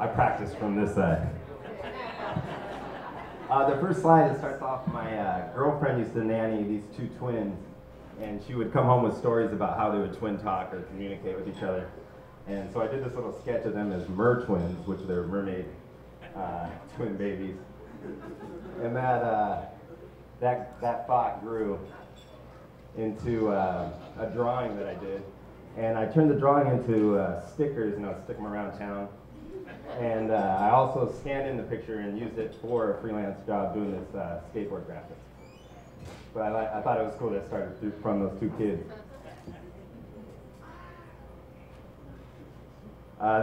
I practiced from this side. The first slide, it starts off, my girlfriend used to nanny these two twins, and she would come home with stories about how they would twin talk or communicate with each other. And so I did this little sketch of them as mer-twins, which they're mermaid twin babies. And that thought grew into a drawing that I did. And I turned the drawing into stickers, and I would stick them around town. And I also scanned in the picture and used it for a freelance job doing this skateboard graphics. But I thought it was cool that it started from those two kids.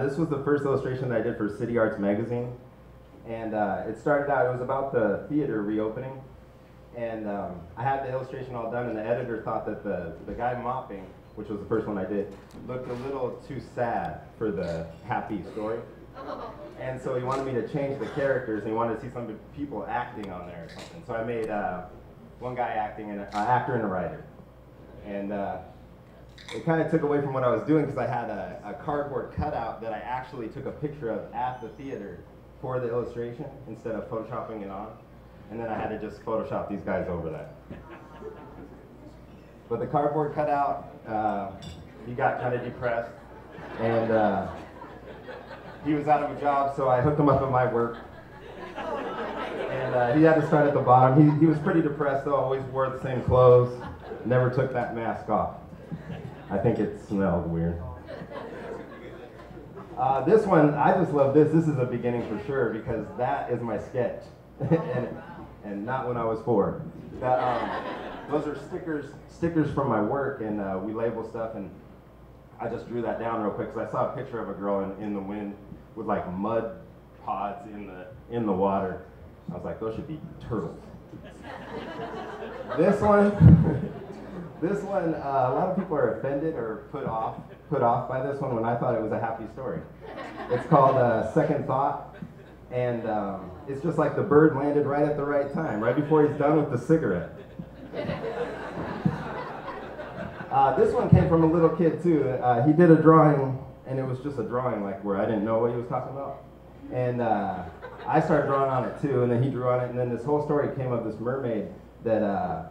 This was the first illustration that I did for City Arts magazine. And it started out, it was about the theater reopening. And I had the illustration all done, and the editor thought that the guy mopping, which was the first one I did, looked a little too sad for the happy story. And so he wanted me to change the characters, and he wanted to see some people acting on there or something. So I made one guy acting, an actor and a writer. And it kind of took away from what I was doing, because I had a cardboard cutout that I actually took a picture of at the theater for the illustration instead of photoshopping it on. And then I had to just Photoshop these guys over that. But the cardboard cutout, he got kind of depressed, and he was out of a job, so I hooked him up at my work. And he had to start at the bottom. He was pretty depressed, though, always wore the same clothes, never took that mask off. I think it smelled weird. This one, I just love this. This is a beginning for sure, because that is my sketch, and not when I was 4. Those are stickers from my work, and we label stuff, and I just drew that down real quick, because I saw a picture of a girl in the wind with like mud pods in the water. I was like, those should be turtles. This one, a lot of people are offended or put off by this one when I thought it was a happy story. It's called Second Thought, and it's just like the bird landed right at the right time, right before he's done with the cigarette. This one came from a little kid too. He did a drawing, and it was just a drawing like where I didn't know what he was talking about. And I started drawing on it too, and then he drew on it, and then this whole story came of this mermaid that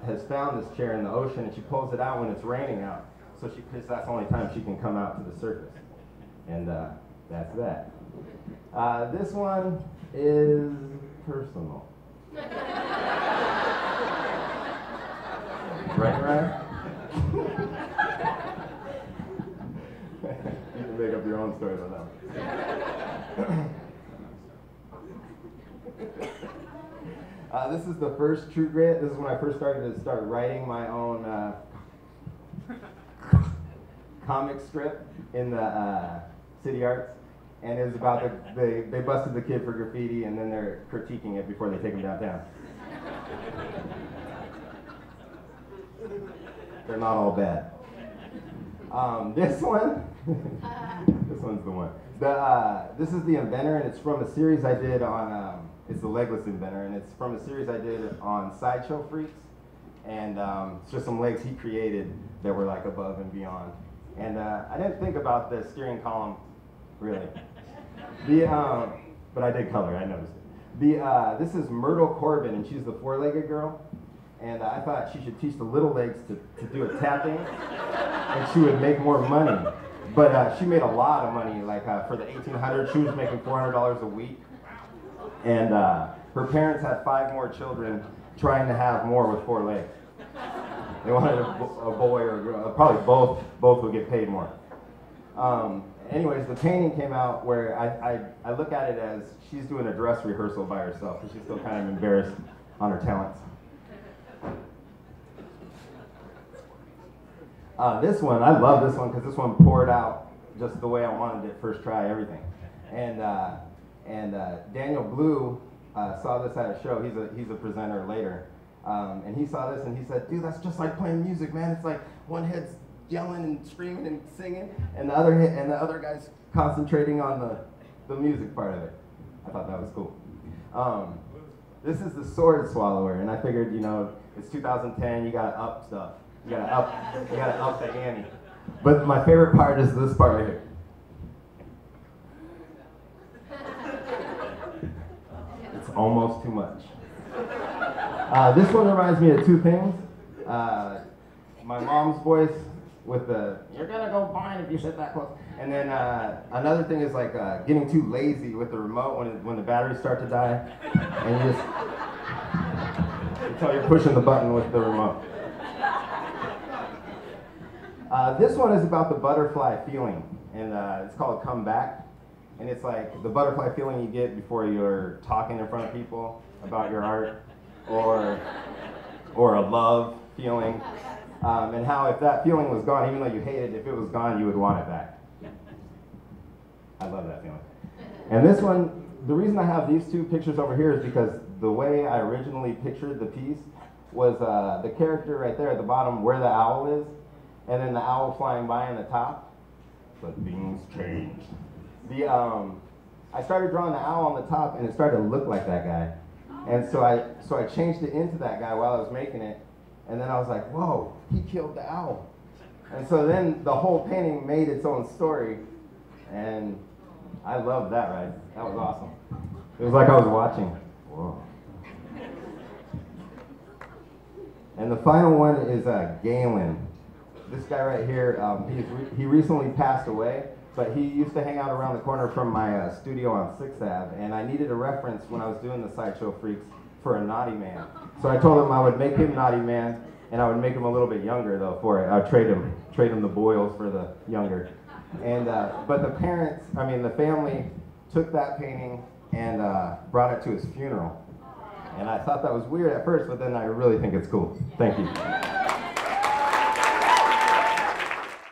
has found this chair in the ocean, and she pulls it out when it's raining out. So because that's the only time she can come out to the surface. And that's that. This one is personal. Right, Ryan? You can make up your own story about that. This is the first True Grit. This is when I first started to start writing my own comic strip in the City Arts. And it was about they busted the kid for graffiti, and then they're critiquing it before they take him downtown. They're not all bad. This one, this one's the one. This is The Inventor, and it's from a series I did on, it's The Legless Inventor, and it's from a series I did on Sideshow Freaks. And it's just some legs he created that were like above and beyond. And I didn't think about the steering column, really. But I did color, I noticed it. This is Myrtle Corbin, and she's the 4-legged girl. And I thought she should teach the little legs to do a tapping, and she would make more money. But she made a lot of money. Like for the 1800s, she was making $400 a week. And her parents had 5 more children trying to have more with 4 legs. They wanted a boy or a girl. Probably both would get paid more. Anyways, the painting came out where I look at it as she's doing a dress rehearsal by herself, and she's still kind of embarrassed on her talents. This one, I love this one because this one poured out just the way I wanted it, first try, everything. And Daniel Blue saw this at a show. He's a presenter later. And he saw this and he said, dude, that's just like playing music, man. It's like one head's yelling and screaming and singing, and the other guy's concentrating on the music part of it. I thought that was cool. This is the Sword Swallower, and I figured, you know, it's 2010, you gotta up stuff. You gotta up the ante. But my favorite part is this part right here. almost too much. This one reminds me of two things. My mom's voice with the, "You're gonna go blind if you sit that close." And then another thing is like getting too lazy with the remote when the batteries start to die. And you tell you're pushing the button with the remote. This one is about the butterfly feeling, and it's called Come Back. And it's like the butterfly feeling you get before you're talking in front of people about your art, or a love feeling, and how if that feeling was gone, even though you hate it, if it was gone, you would want it back. I love that feeling. And this one, the reason I have these two pictures over here is because the way I originally pictured the piece was the character right there at the bottom where the owl is, and then the owl flying by on the top. But things changed. I started drawing the owl on the top, and it started to look like that guy. And so I changed it into that guy while I was making it, and then I was like, whoa, he killed the owl. And so then the whole painting made its own story, and I loved that, right? That was awesome. It was like I was watching. Whoa. And the final one is Galen. This guy right here, he recently passed away, but he used to hang out around the corner from my studio on 6th Ave, and I needed a reference when I was doing the Sideshow Freaks for a naughty man. So I told him I would make him Naughty Man, and I would make him a little bit younger though for it. I'd trade him the boils for the younger. And but the family took that painting and brought it to his funeral. And I thought that was weird at first, but then I really think it's cool. Thank you.